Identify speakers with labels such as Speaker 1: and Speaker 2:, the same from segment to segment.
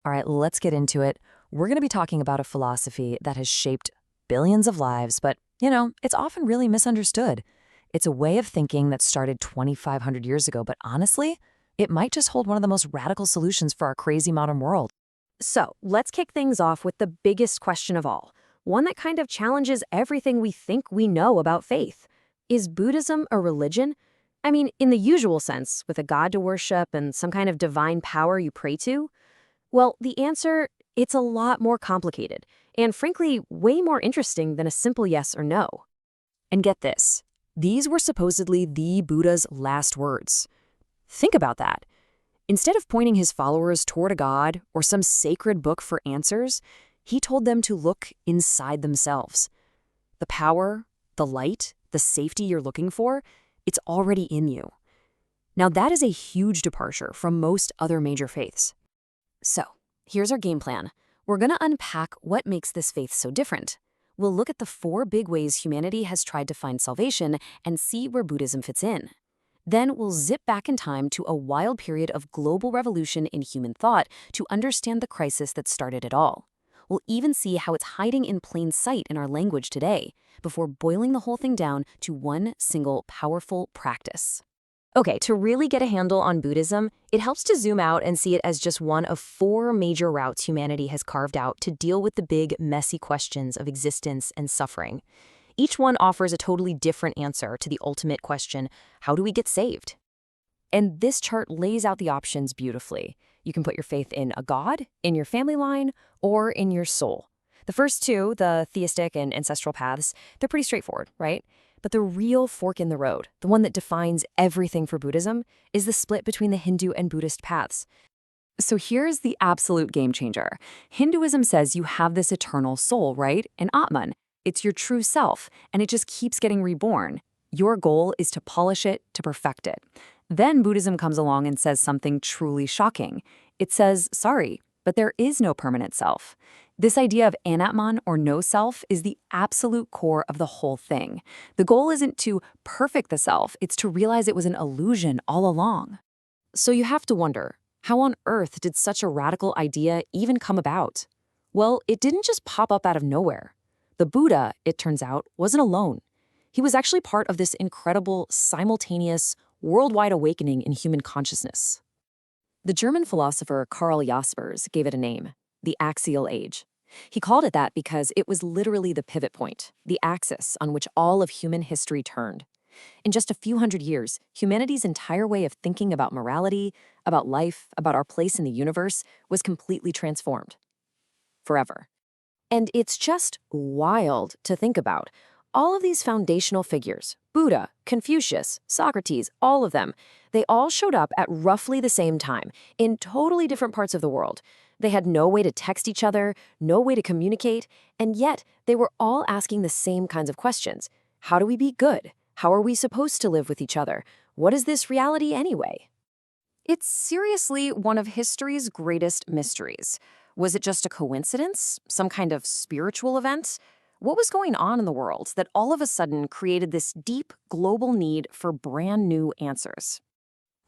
Speaker 1: All right, let's get into it. We're going to be talking about a philosophy that has shaped billions of lives, but, it's often really misunderstood. It's a way of thinking that started 2,500 years ago, but honestly, it might just hold one of the most radical solutions for our crazy modern world.
Speaker 2: So, let's kick things off with the biggest question of all, one that kind of challenges everything we think we know about faith. Is Buddhism a religion? I mean, in the usual sense, with a god to worship and some kind of divine power you pray to? Well, the answer, it's a lot more complicated, and frankly, way more interesting than a simple yes or no.
Speaker 1: And get this, these were supposedly the Buddha's last words. Think about that. Instead of pointing his followers toward a god or some sacred book for answers, he told them to look inside themselves. The power, the light, the safety you're looking for, it's already in you. Now that is a huge departure from most other major faiths. So, here's our game plan. We're going to unpack what makes this faith so different. We'll look at the 4 big ways humanity has tried to find salvation and see where Buddhism fits in. Then we'll zip back in time to a wild period of global revolution in human thought to understand the crisis that started it all. We'll even see how it's hiding in plain sight in our language today, before boiling the whole thing down to one single powerful practice. Okay, to really get a handle on Buddhism, it helps to zoom out and see it as just one of 4 major routes humanity has carved out to deal with the big, messy questions of existence and suffering. Each one offers a totally different answer to the ultimate question, how do we get saved? And this chart lays out the options beautifully. You can put your faith in a god, in your family line, or in your soul. The first 2, the theistic and ancestral paths, they're pretty straightforward, right? But the real fork in the road, the one that defines everything for Buddhism, is the split between the Hindu and Buddhist paths. So here's the absolute game changer. Hinduism says you have this eternal soul, right? An Atman. It's your true self, and it just keeps getting reborn. Your goal is to polish it, to perfect it. Then Buddhism comes along and says something truly shocking. It says, sorry, but there is no permanent self. This idea of anatman, or no self, is the absolute core of the whole thing. The goal isn't to perfect the self, it's to realize it was an illusion all along. So you have to wonder, how on earth did such a radical idea even come about? Well, it didn't just pop up out of nowhere. The Buddha, it turns out, wasn't alone. He was actually part of this incredible, simultaneous, worldwide awakening in human consciousness. The German philosopher Karl Jaspers gave it a name, the Axial Age. He called it that because it was literally the pivot point, the axis on which all of human history turned. In just a few hundred years, humanity's entire way of thinking about morality, about life, about our place in the universe was completely transformed. Forever. And it's just wild to think about. All of these foundational figures, Buddha, Confucius, Socrates, all of them, they all showed up at roughly the same time, in totally different parts of the world. They had no way to text each other, no way to communicate, and yet they were all asking the same kinds of questions. How do we be good? How are we supposed to live with each other? What is this reality anyway? It's seriously one of history's greatest mysteries. Was it just a coincidence? Some kind of spiritual event? What was going on in the world that all of a sudden created this deep global need for brand new answers?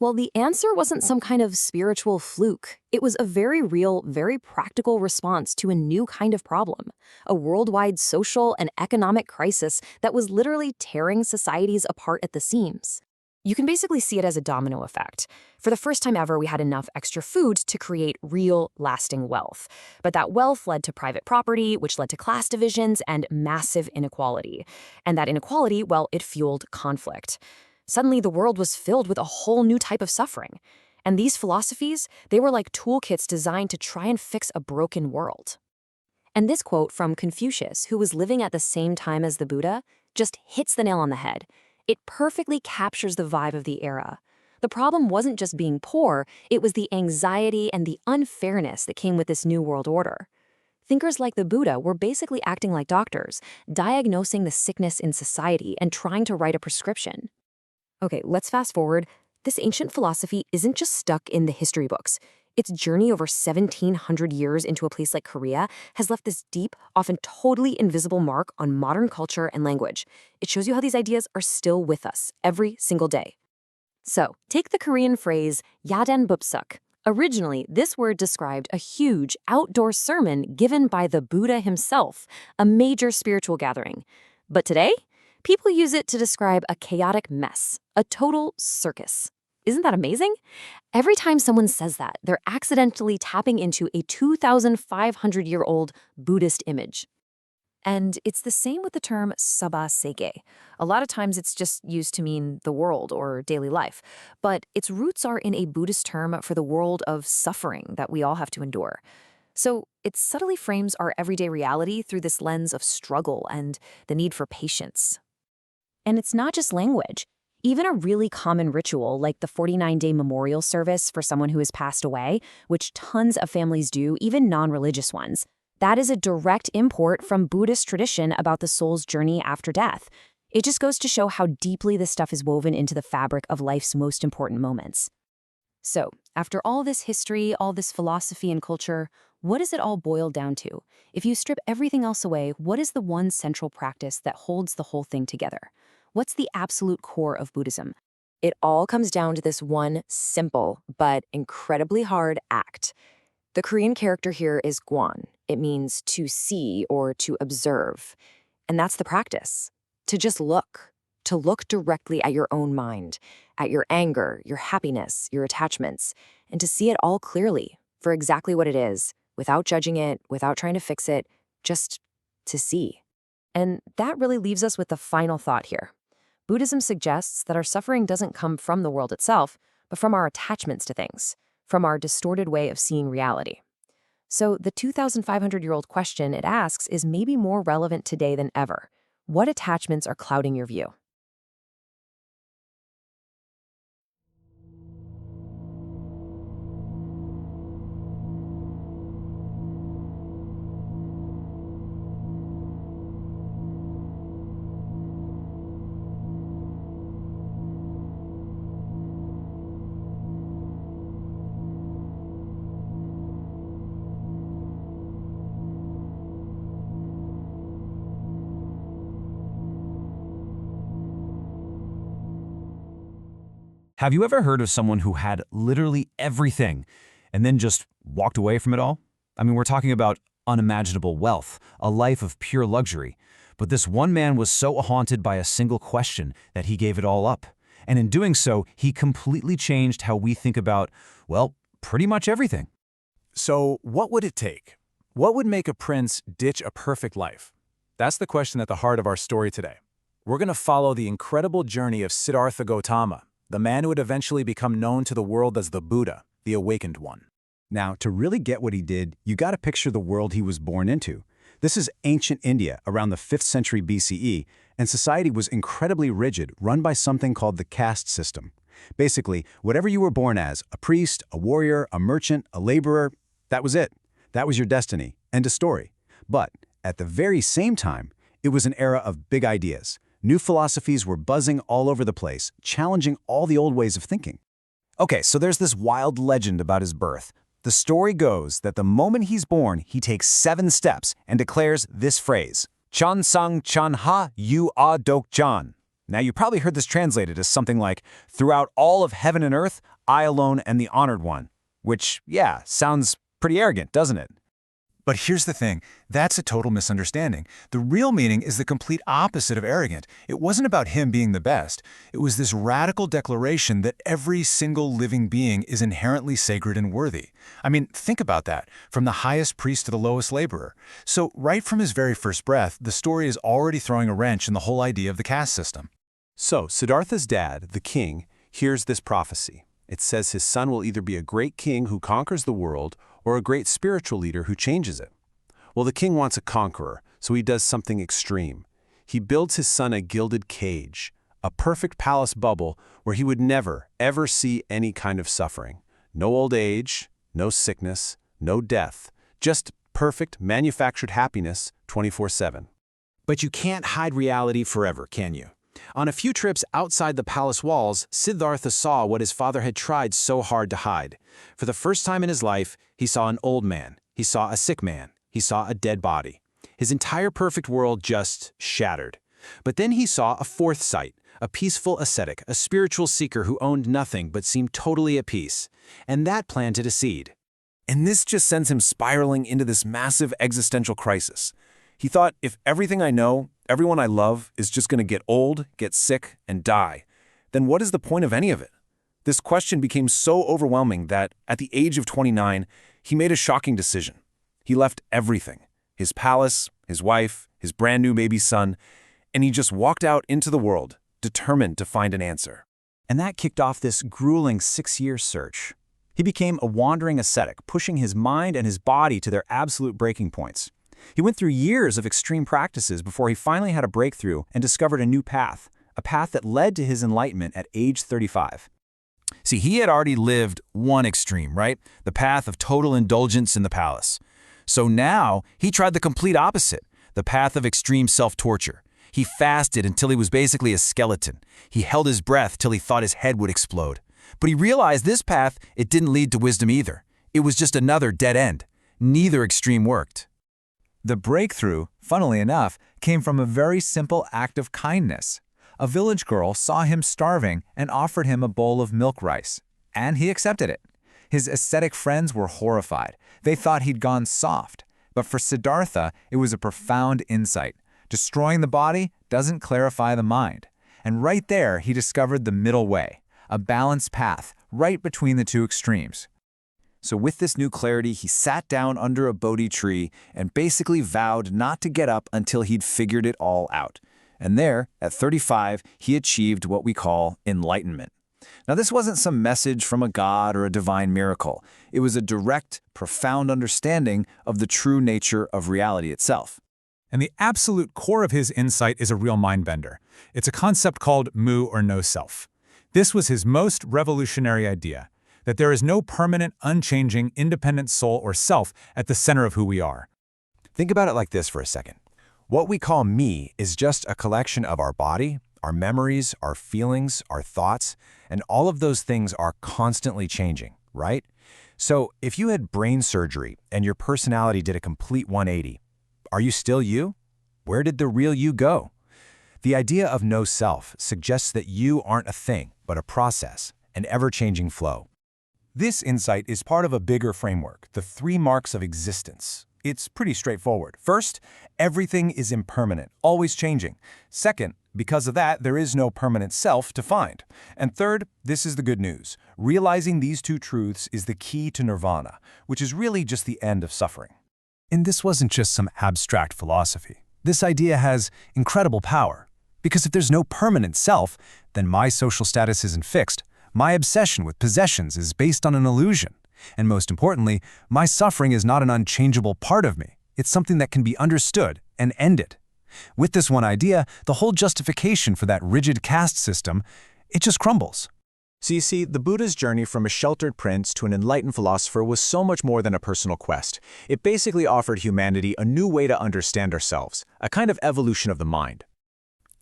Speaker 1: Well, the answer wasn't some kind of spiritual fluke. It was a very real, very practical response to a new kind of problem, a worldwide social and economic crisis that was literally tearing societies apart at the seams. You can basically see it as a domino effect. For the first time ever, we had enough extra food to create real, lasting wealth. But that wealth led to private property, which led to class divisions and massive inequality. And that inequality, well, it fueled conflict. Suddenly, the world was filled with a whole new type of suffering. And these philosophies, they were like toolkits designed to try and fix a broken world. And this quote from Confucius, who was living at the same time as the Buddha, just hits the nail on the head. It perfectly captures the vibe of the era. The problem wasn't just being poor, it was the anxiety and the unfairness that came with this new world order. Thinkers like the Buddha were basically acting like doctors, diagnosing the sickness in society and trying to write a prescription. Okay, let's fast forward. This ancient philosophy isn't just stuck in the history books. Its journey over 1,700 years into a place like Korea has left this deep, often totally invisible mark on modern culture and language. It shows you how these ideas are still with us every single day. So, take the Korean phrase yadan bupsuk,
Speaker 2: Originally, this word described a huge outdoor sermon given by the Buddha himself, a major spiritual gathering. But today, people use it to describe a chaotic mess, a total circus. Isn't that amazing? Every time someone says that, they're accidentally tapping into a 2,500-year-old Buddhist image. And it's the same with the term saba seige. A lot of times it's just used to mean the world or daily life, but its roots are in a Buddhist term for the world of suffering that we all have to endure. So it subtly frames our everyday reality through this lens of struggle and the need for patience. And it's not just language. Even a really common ritual like the 49-day memorial service for someone who has passed away, which tons of families do, even non-religious ones, that is a direct import from Buddhist tradition about the soul's journey after death. It just goes to show how deeply this stuff is woven into the fabric of life's most important moments. So, after all this history, all this philosophy and culture, what does it all boil down to? If you strip everything else away, what is the one central practice that holds the whole thing together? What's the absolute core of Buddhism? It all comes down to this one simple but incredibly hard act. The Korean character here is gwan. It means to see or to observe. And that's the practice. To just look. To look directly at your own mind, at your anger, your happiness, your attachments, and to see it all clearly for exactly what it is, without judging it, without trying to fix it, just to see. And that really leaves us with the final thought here. Buddhism suggests that our suffering doesn't come from the world itself, but from our attachments to things, from our distorted way of seeing reality. So the 2,500-year-old question it asks is maybe more relevant today than ever. What attachments are clouding your view?
Speaker 3: Have you ever heard of someone who had literally everything and then just walked away from it all? I mean, we're talking about unimaginable wealth, a life of pure luxury. But this one man was so haunted by a single question that he gave it all up. And in doing so, he completely changed how we think about, well, pretty much everything.
Speaker 4: So, what would it take? What would make a prince ditch a perfect life? That's the question at the heart of our story today. We're going to follow the incredible journey of Siddhartha Gautama, the man who would eventually become known to the world as the Buddha, the awakened one.
Speaker 5: Now, to really get what he did, you got to picture the world he was born into. This is ancient India around the 5th century BCE, and society was incredibly rigid, run by something called the caste system. Basically, whatever you were born as, a priest, a warrior, a merchant, a laborer, that was it. That was your destiny. End of story. But at the very same time, it was an era of big ideas. New philosophies were buzzing all over the place, challenging all the old ways of thinking.
Speaker 3: Okay, so there's this wild legend about his birth. The story goes that the moment he's born, he takes 7 steps and declares this phrase, Chan sang chan ha yu a dok jan. Now, you probably heard this translated as something like, throughout all of heaven and earth, I alone am the honored one. Which, yeah, sounds pretty arrogant, doesn't it?
Speaker 4: But here's the thing, that's a total misunderstanding. The real meaning is the complete opposite of arrogant. It wasn't about him being the best. It was this radical declaration that every single living being is inherently sacred and worthy. I mean, think about that, from the highest priest to the lowest laborer. So right from his very first breath, the story is already throwing a wrench in the whole idea of the caste system.
Speaker 5: So, Siddhartha's dad, the king, hears this prophecy. It says his son will either be a great king who conquers the world or a great spiritual leader who changes it. Well, the king wants a conqueror, so he does something extreme. He builds his son a gilded cage, a perfect palace bubble where he would never, ever see any kind of suffering. No old age, no sickness, no death, just perfect manufactured happiness 24/7.
Speaker 6: But you can't hide reality forever, can you? On a few trips outside the palace walls, Siddhartha saw what his father had tried so hard to hide. For the first time in his life, he saw an old man, he saw a sick man, he saw a dead body. His entire perfect world just shattered. But then he saw a fourth sight, a peaceful ascetic, a spiritual seeker who owned nothing but seemed totally at peace. And that planted a seed.
Speaker 3: And this just sends him spiraling into this massive existential crisis. He thought, if everything I know, everyone I love, is just going to get old, get sick, and die, then what is the point of any of it? This question became so overwhelming that, at the age of 29, he made a shocking decision. He left everything, his palace, his wife, his brand new baby son, and he just walked out into the world, determined to find an answer.
Speaker 5: And that kicked off this grueling 6-year search. He became a wandering ascetic, pushing his mind and his body to their absolute breaking points. He went through years of extreme practices before he finally had a breakthrough and discovered a new path, a path that led to his enlightenment at age 35.
Speaker 3: See, he had already lived one extreme, right? The path of total indulgence in the palace. So now he tried the complete opposite, the path of extreme self-torture. He fasted until he was basically a skeleton. He held his breath till he thought his head would explode. But he realized this path, it didn't lead to wisdom either. It was just another dead end. Neither extreme worked.
Speaker 4: The breakthrough, funnily enough, came from a very simple act of kindness. A village girl saw him starving and offered him a bowl of milk rice, and he accepted it. His ascetic friends were horrified. They thought he'd gone soft. But for Siddhartha, it was a profound insight. Destroying the body doesn't clarify the mind. And right there, he discovered the middle way, a balanced path right between the two extremes.
Speaker 3: So with this new clarity, he sat down under a Bodhi tree and basically vowed not to get up until he'd figured it all out. And there, at 35, he achieved what we call enlightenment. Now, this wasn't some message from a god or a divine miracle. It was a direct, profound understanding of the true nature of reality itself.
Speaker 4: And the absolute core of his insight is a real mind-bender. It's a concept called mu or no self. This was his most revolutionary idea, that there is no permanent, unchanging, independent soul or self at the center of who we are.
Speaker 3: Think about it like this for a second. What we call me is just a collection of our body, our memories, our feelings, our thoughts, and all of those things are constantly changing, right? So if you had brain surgery and your personality did a complete 180, are you still you? Where did the real you go? The idea of no self suggests that you aren't a thing, but a process, an ever-changing flow. This insight is part of a bigger framework, the 3 marks of existence. It's pretty straightforward. First, everything is impermanent, always changing. Second, because of that, there is no permanent self to find. And third, this is the good news. Realizing these 2 truths is the key to nirvana, which is really just the end of suffering. And this wasn't just some abstract philosophy. This idea has incredible power. Because if there's no permanent self, then my social status isn't fixed. My obsession with possessions is based on an illusion. And most importantly, my suffering is not an unchangeable part of me. It's something that can be understood and ended. With this one idea, the whole justification for that rigid caste system, it just crumbles.
Speaker 5: So you see, the Buddha's journey from a sheltered prince to an enlightened philosopher was so much more than a personal quest. It basically offered humanity a new way to understand ourselves, a kind of evolution of the mind.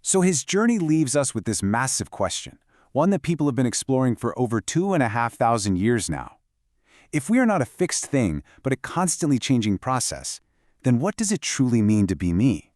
Speaker 3: So his journey leaves us with this massive question, one that people have been exploring for over 2,500 years now. If we are not a fixed thing, but a constantly changing process, then what does it truly mean to be me?